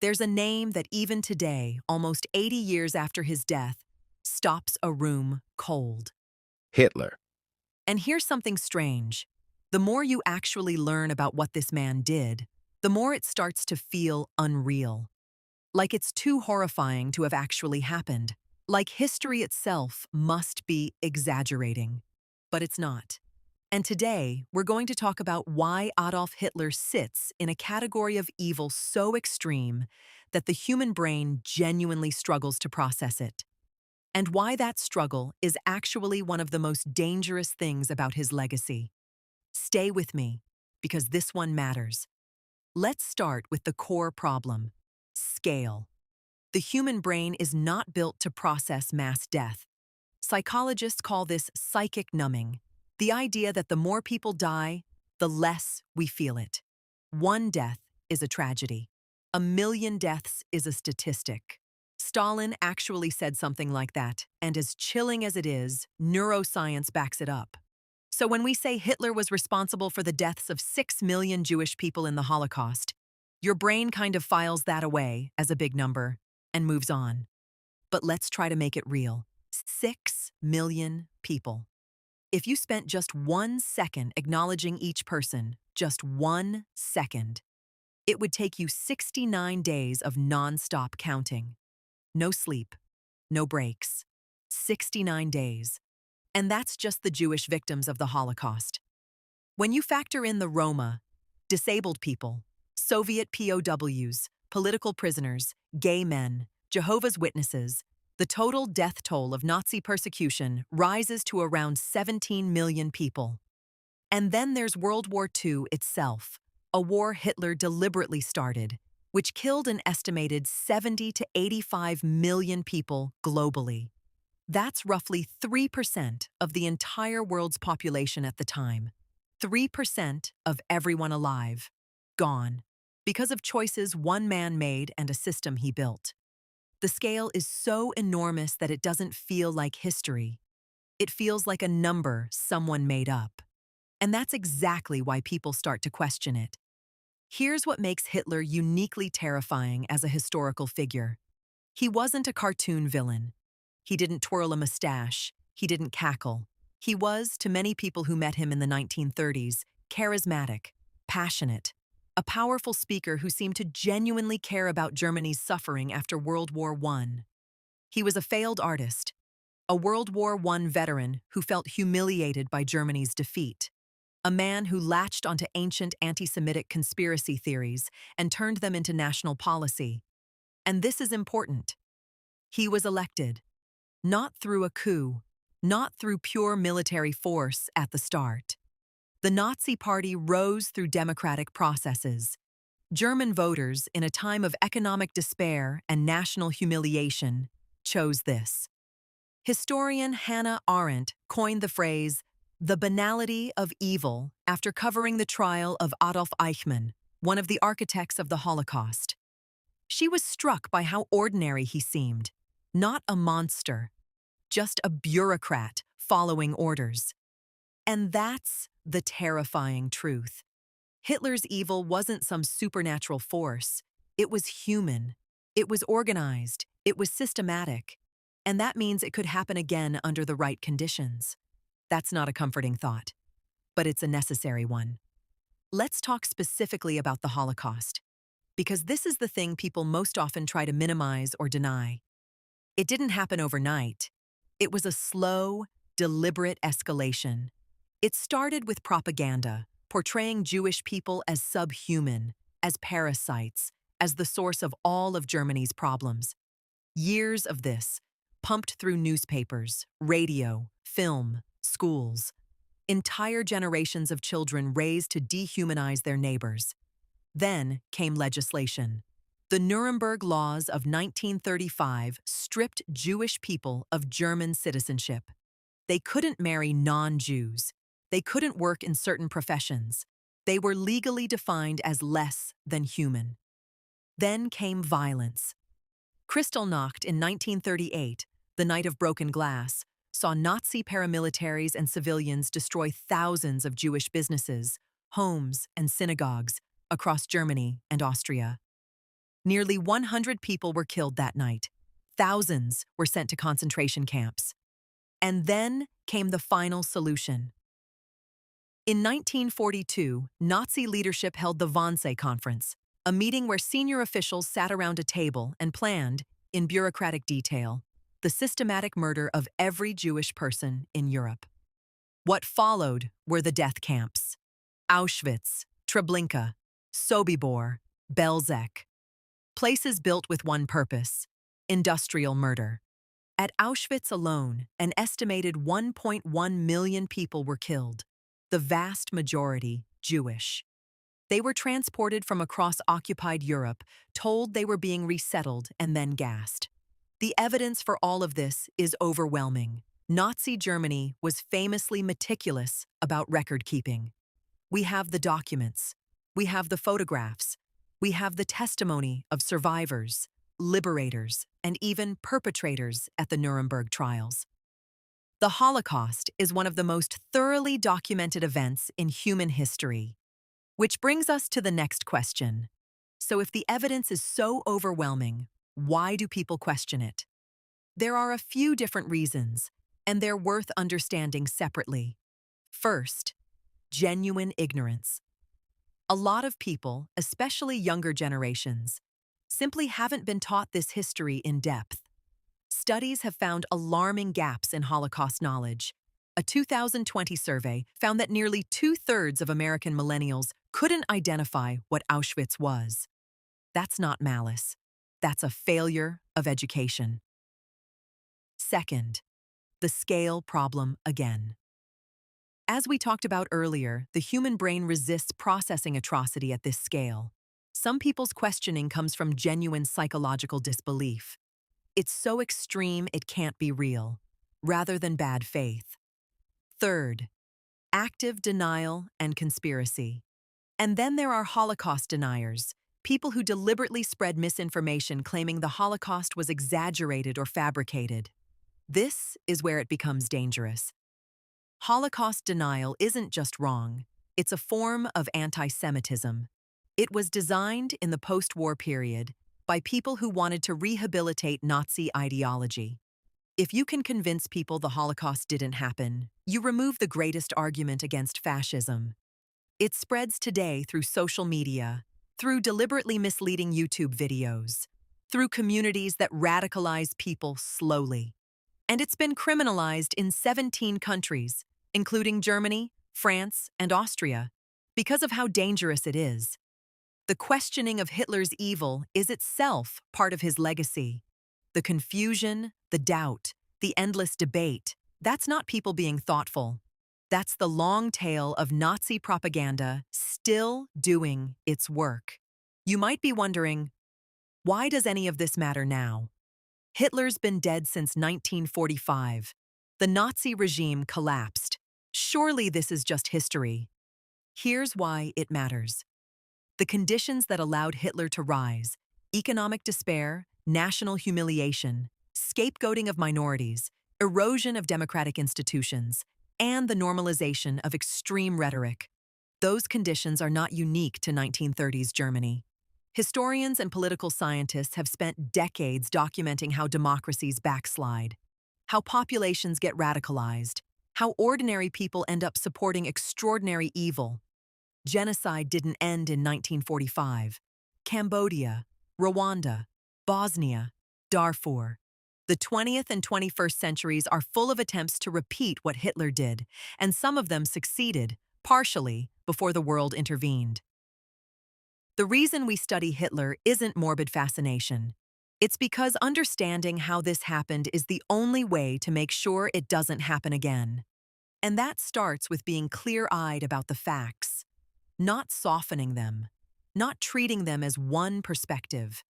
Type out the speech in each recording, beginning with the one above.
There's a name that even today, almost 80 years after his death, stops a room cold. Hitler. And here's something strange. The more you actually learn about what this man did, the more it starts to feel unreal. Like it's too horrifying to have actually happened. Like history itself must be exaggerating. But it's not. And today, we're going to talk about why Adolf Hitler sits in a category of evil so extreme that the human brain genuinely struggles to process it. And why that struggle is actually one of the most dangerous things about his legacy. Stay with me, because this one matters. Let's start with the core problem: scale. The human brain is not built to process mass death. Psychologists call this psychic numbing, the idea that the more people die, the less we feel it. One death is a tragedy. 1,000,000 deaths is a statistic. Stalin actually said something like that, and as chilling as it is, neuroscience backs it up. So when we say Hitler was responsible for the deaths of 6 million Jewish people in the Holocaust, your brain kind of files that away as a big number and moves on. But let's try to make it real. 6 million people. If you spent just 1 second acknowledging each person, just 1 second, it would take you 69 days of non-stop counting. No sleep, no breaks. 69 days. And that's just the Jewish victims of the Holocaust. When you factor in the Roma, disabled people, Soviet POWs, political prisoners, gay men, Jehovah's Witnesses, the total death toll of Nazi persecution rises to around 17 million people. And then there's World War II itself, a war Hitler deliberately started, which killed an estimated 70 to 85 million people globally. That's roughly 3% of the entire world's population at the time. 3% of everyone alive. Gone. Because of choices one man made and a system he built. The scale is so enormous that it doesn't feel like history. It feels like a number someone made up. And that's exactly why people start to question it. Here's what makes Hitler uniquely terrifying as a historical figure. He wasn't a cartoon villain. He didn't twirl a mustache. He didn't cackle. He was, to many people who met him in the 1930s, charismatic, passionate, a powerful speaker who seemed to genuinely care about Germany's suffering after World War I. He was a failed artist, a World War I veteran who felt humiliated by Germany's defeat, a man who latched onto ancient anti-Semitic conspiracy theories and turned them into national policy. And this is important. He was elected. Not through a coup, not through pure military force at the start. The Nazi Party rose through democratic processes. German voters, in a time of economic despair and national humiliation, chose this. Historian Hannah Arendt coined the phrase, the banality of evil, after covering the trial of Adolf Eichmann, one of the architects of the Holocaust. She was struck by how ordinary he seemed. Not a monster, just a bureaucrat following orders. And that's the terrifying truth. Hitler's evil wasn't some supernatural force. It was human. It was organized. It was systematic. And that means it could happen again under the right conditions. That's not a comforting thought, but it's a necessary one. Let's talk specifically about the Holocaust, because this is the thing people most often try to minimize or deny. It didn't happen overnight. It was a slow, deliberate escalation. It started with propaganda, portraying Jewish people as subhuman, as parasites, as the source of all of Germany's problems. Years of this, pumped through newspapers, radio, film, schools. Entire generations of children raised to dehumanize their neighbors. Then came legislation. The Nuremberg Laws of 1935 stripped Jewish people of German citizenship. They couldn't marry non-Jews. They couldn't work in certain professions. They were legally defined as less than human. Then came violence. Kristallnacht in 1938, the Night of Broken Glass, saw Nazi paramilitaries and civilians destroy thousands of Jewish businesses, homes, and synagogues across Germany and Austria. Nearly 100 people were killed that night. Thousands were sent to concentration camps. And then came the final solution. In 1942, Nazi leadership held the Wannsee Conference, a meeting where senior officials sat around a table and planned, in bureaucratic detail, the systematic murder of every Jewish person in Europe. What followed were the death camps: Auschwitz, Treblinka, Sobibor, Belzec. Places built with one purpose: industrial murder. At Auschwitz alone, an estimated 1.1 million people were killed, the vast majority Jewish. They were transported from across occupied Europe, told they were being resettled, and then gassed. The evidence for all of this is overwhelming. Nazi Germany was famously meticulous about record-keeping. We have the documents. We have the photographs. We have the testimony of survivors, liberators, and even perpetrators at the Nuremberg trials. The Holocaust is one of the most thoroughly documented events in human history. Which brings us to the next question. So if the evidence is so overwhelming, why do people question it? There are a few different reasons, and they're worth understanding separately. First, genuine ignorance. A lot of people, especially younger generations, simply haven't been taught this history in depth. Studies have found alarming gaps in Holocaust knowledge. A 2020 survey found that nearly 2/3 of American millennials couldn't identify what Auschwitz was. That's not malice. That's a failure of education. Second, the scale problem again. As we talked about earlier, the human brain resists processing atrocity at this scale. Some people's questioning comes from genuine psychological disbelief. It's so extreme it can't be real, rather than bad faith. Third, active denial and conspiracy. And then there are Holocaust deniers, people who deliberately spread misinformation claiming the Holocaust was exaggerated or fabricated. This is where it becomes dangerous. Holocaust denial isn't just wrong, it's a form of anti-Semitism. It was designed in the post-war period by people who wanted to rehabilitate Nazi ideology. If you can convince people the Holocaust didn't happen, you remove the greatest argument against fascism. It spreads today through social media, through deliberately misleading YouTube videos, through communities that radicalize people slowly. And it's been criminalized in 17 countries, including Germany, France, and Austria, because of how dangerous it is. The questioning of Hitler's evil is itself part of his legacy. The confusion, the doubt, the endless debate, that's not people being thoughtful. That's the long tail of Nazi propaganda still doing its work. You might be wondering, why does any of this matter now? Hitler's been dead since 1945. The Nazi regime collapsed. Surely this is just history. Here's why it matters. The conditions that allowed Hitler to rise: economic despair, national humiliation, scapegoating of minorities, erosion of democratic institutions, and the normalization of extreme rhetoric. Those conditions are not unique to 1930s Germany. Historians and political scientists have spent decades documenting how democracies backslide, how populations get radicalized, how ordinary people end up supporting extraordinary evil. Genocide didn't end in 1945. Cambodia, Rwanda, Bosnia, Darfur. The 20th and 21st centuries are full of attempts to repeat what Hitler did, and some of them succeeded, partially, before the world intervened. The reason we study Hitler isn't morbid fascination. It's because understanding how this happened is the only way to make sure it doesn't happen again. And that starts with being clear-eyed about the facts, not softening them, not treating them as one perspective,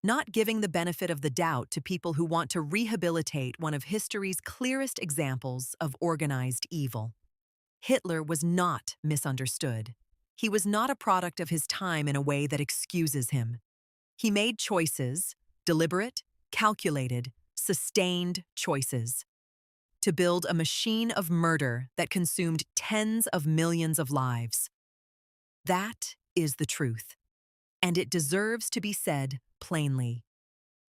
not giving the benefit of the doubt to people who want to rehabilitate one of history's clearest examples of organized evil. Hitler was not misunderstood. He was not a product of his time in a way that excuses him. He made choices, deliberate, calculated, sustained choices, to build a machine of murder that consumed tens of millions of lives. That is the truth, and it deserves to be said plainly.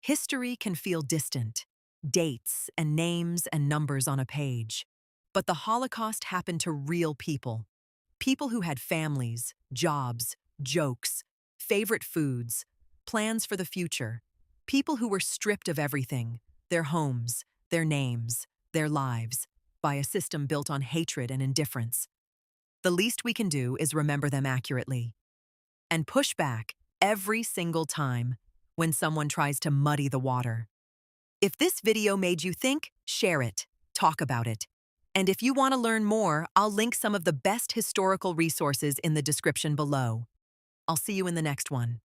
History can feel distant, dates and names and numbers on a page. But the Holocaust happened to real people. People who had families, jobs, jokes, favorite foods, plans for the future. People who were stripped of everything, their homes, their names, their lives, by a system built on hatred and indifference. The least we can do is remember them accurately and push back every single time when someone tries to muddy the water. If this video made you think, share it, talk about it. And if you want to learn more, I'll link some of the best historical resources in the description below. I'll see you in the next one.